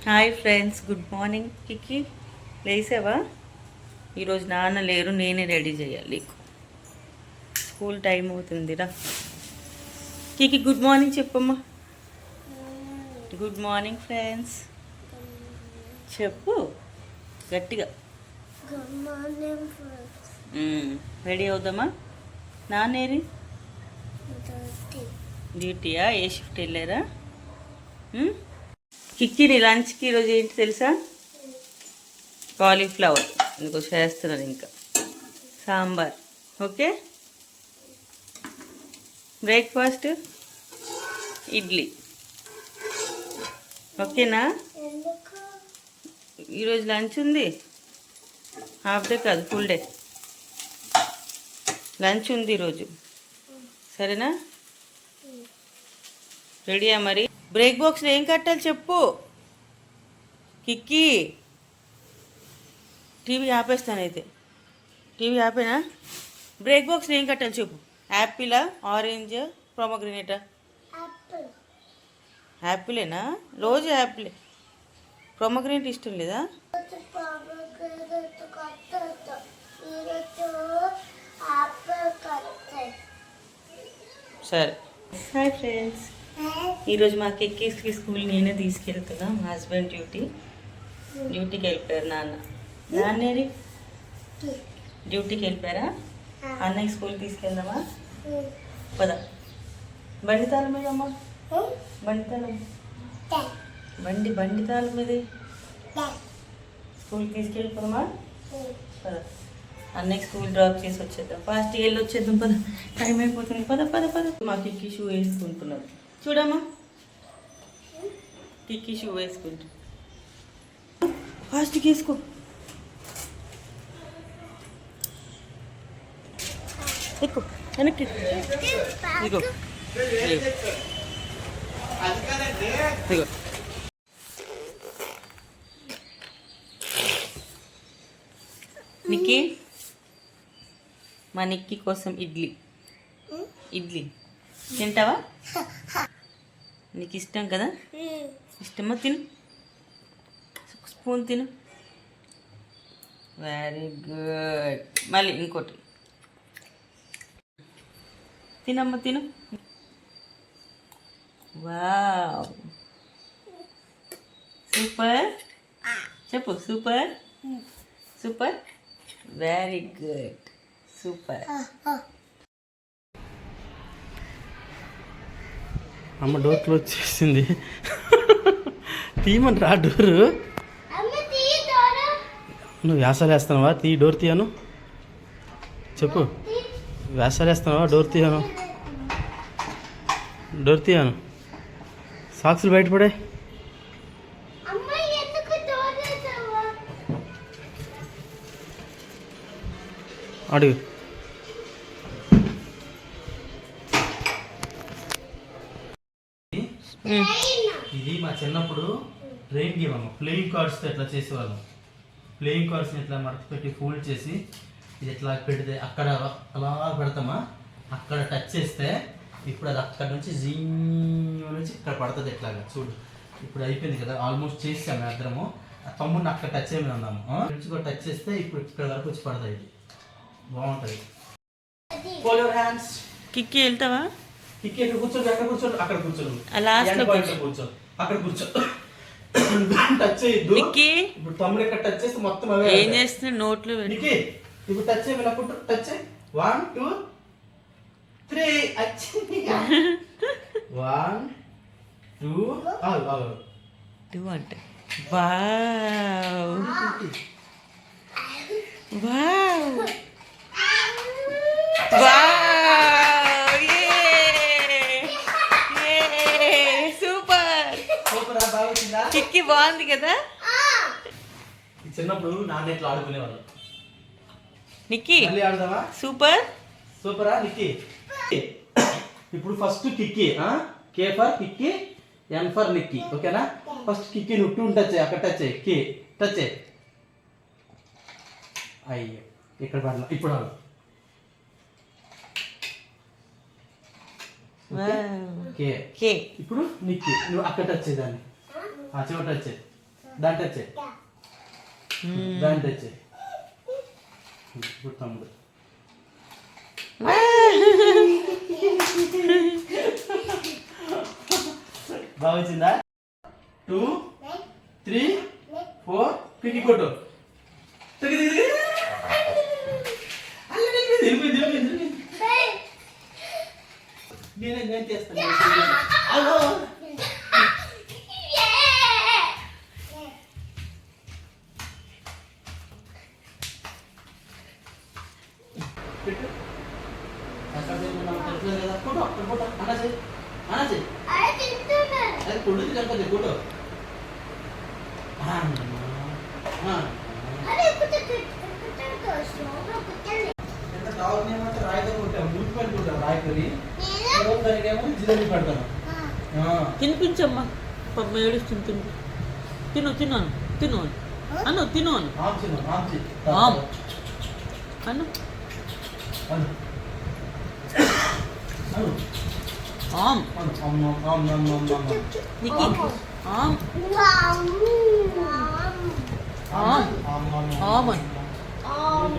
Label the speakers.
Speaker 1: Hi friends, good morning. Kikki లేసావా? ఈరోజు నాన్న లేరు, నేనే రెడీ చేయాలి. స్కూల్ టైం అవుతుందిరా. కిక్కి గుడ్ మార్నింగ్ చెప్పమ్మా. గుడ్ మార్నింగ్ ఫ్రెండ్స్ చెప్పు గట్టిగా. రెడీ అవుదామా? నాన్నేరి డ్యూటీయా? ఏ షిఫ్ట్ వెళ్ళారా? కిక్కిని లంచ్కి ఈరోజు ఏంటి తెలుసా? కాలీఫ్లవర్ ఇంకో చేస్తున్నాను, ఇంకా సాంబార్. Okay, breakfast idli. ఓకేనా? ఈరోజు లంచ్ ఉంది, హాఫ్ డే కాదు ఫుల్ డే లంచ్ ఉంది ఈరోజు. సరేనా? రెడీయా మరి? బ్రేక్ బాక్స్లో ఏం కట్టాలి చెప్పు కిక్కి. టీవీ ఆపేస్తానైతే. టీవీ ఆపేనా? బ్రేక్ బాక్స్లో ఏం కట్టాలి చెప్పు. యాపిలా, ఆరెంజ్, ప్రొమోగ్రనేటా? యాపిలేనా? రోజు యాపిలే. ప్రొమోగ్రనేట్ ఇష్టం లేదా? సరే. హాయ్ ఫ్రెండ్స్, ఈరోజు మా కిక్కీస్కి స్కూల్ నేనే తీసుకెళ్తున్నా. మా హస్బెండ్ డ్యూటీకి వెళ్ళిపోయారు. నాన్నేరి డ్యూటీకి వెళ్ళిపోయారా? అన్నయ్య స్కూల్కి తీసుకెళ్దామా? పద. బండి తాళం మీద అమ్మా, బండి తాళం, బండి తాళం మీద స్కూల్కి తీసుకెళ్ళిపోదామా? పద. అన్నయ్య స్కూల్ డ్రాప్ చేసి వచ్చేద్దాం. ఫాస్ట్ వెళ్ళి వచ్చేద్దాం. పద, టైం అయిపోతుంది. పద పద పద. మా కిక్కి షూ వేసుకుంటున్నారు చూడమ్మా. కిక్కి షూ వేసుకుంటా. ఫాస్ట్గా వేసుకో. ఎక్కువ వెనక్కి. ఇగో ఇగో నిక్కి, మా నిక్కి కోసం ఇడ్లీ తింటావా? నీకు ఇష్టం కదా? ఇష్టమా? తిను, స్పూన్ తిను. Very good. మళ్ళీ ఇంకోటి తినమ్మా, తిను. Wow, super. చెప్పు super. Super, very good, super.
Speaker 2: అమ్మ డోర్ క్లోజ్ చేసింది. తీయమని రా డోరు. నువ్వు వ్యాసాలు వేస్తున్నావా? డోర్ తీయను చెప్పు. వ్యాసాలు వేస్తున్నావా? డోర్ తీయను. సాక్సులు బయటపడే. అడుగు. ఇది మా చిన్నప్పుడు ట్రైన్ గేమ్ అమ్మ. ప్లేయింగ్ కార్డ్స్తో ఎట్లా చేసేవాళ్ళం. ప్లేయింగ్ కార్డ్స్ని ఇట్లా మడత పెట్టి ఫోల్డ్ చేసి ఇది ఎట్లా పెడితే అక్కడ అలా పెడతామా, అక్కడ టచ్ చేస్తే ఇప్పుడు అది అక్కడ నుంచి నుంచి ఇక్కడ పడుతుంది. ఎట్లాగా చూడు. ఇప్పుడు అయిపోయింది కదా, ఆల్మోస్ట్ చేసాము ఇద్దరము. తమ్ముడిని అక్కడ టచ్ చేయమని అన్నాము. నుంచి కూడా టచ్ చేస్తే ఇప్పుడు ఇక్కడ వరకు వచ్చి పడతాయి. ఇది బాగుంటుంది. Pole your hands.
Speaker 1: కిక్కి వెళ్తావా?
Speaker 2: కిక్కి ఎక్కడ కూర్చోండి, అక్కడ కూర్చోండి, అక్కడ కూర్చోండి,
Speaker 1: లాస్ట్ లో
Speaker 2: కూర్చో, అక్కడ కూర్చో. టచ్ చేయొద్దు. ఇప్పుడు తమ్ముడు ఎక్కడ టచ్ చేస్తే మొత్తం అవే.
Speaker 1: ఏం చేస్తున్నా? నోట్లో
Speaker 2: నికి ఇప్పుడు టచ్ చేయమని అప్పుడు టచ్ చేయి. 1 2 3 1 2
Speaker 1: 2 అంటే వావ్ వావ్ వావ్. సూపర్. కిక్కి బాగుంది కదా?
Speaker 2: చిన్నప్పుడు నాన్న ఇట్లా ఆడుకునేవాళ్ళు.
Speaker 1: నిక్కి
Speaker 2: ఆడదామా?
Speaker 1: సూపర్.
Speaker 2: సూపరా నిక్కి? ఇప్పుడు first Kikki. K for Kikki, N for Nikki. ఓకేనా? ఫస్ట్ కిక్కి నువ్వు 2 టచ్ చేయి, అక్కడ టచ్ చేయి. కే టచ్ చేయి. అయ్యో ఇక్కడ పడలా. ఇప్పుడు ఆడు. కే. ఇప్పుడు నిక్కి నువ్వు అక్కడ టచ్ చేద్దాన్ని. చివరి టచ్ చేయి. దాంట్లో వచ్చే దాంట్లో వచ్చే ఇప్పుడు తమ్ముడు బాగా వచ్చిందా 2 3 4 కికి కొట్టు నేను చేస్తాను పెట్టు అక్కడ తెలుసు కదా ఫోటో ఫోటో అనసే అనసే అది కొడుకు కనుక ఫోటో ఎంత కావాలనేమో రాయితో కొట్టాం ముందు పెట్టుకుంటాం రాయికొని దానికేమో జిలేబీ పెడతాను
Speaker 1: తినిపించమ్మా పాప ఏడుస్తుంది తిను తిన్నాను తిను అను తిను అను
Speaker 2: ఆమ్చిను ఆమ్చి
Speaker 1: ఆమ్ అను
Speaker 2: అను అను
Speaker 1: ఆమ్
Speaker 2: అను ఆమ్ ఆమ్ ఆమ్ ఆమ్ ఆమ్
Speaker 1: నికి ఆమ్
Speaker 2: ఆమ్ ఆమ్
Speaker 1: ఆమ్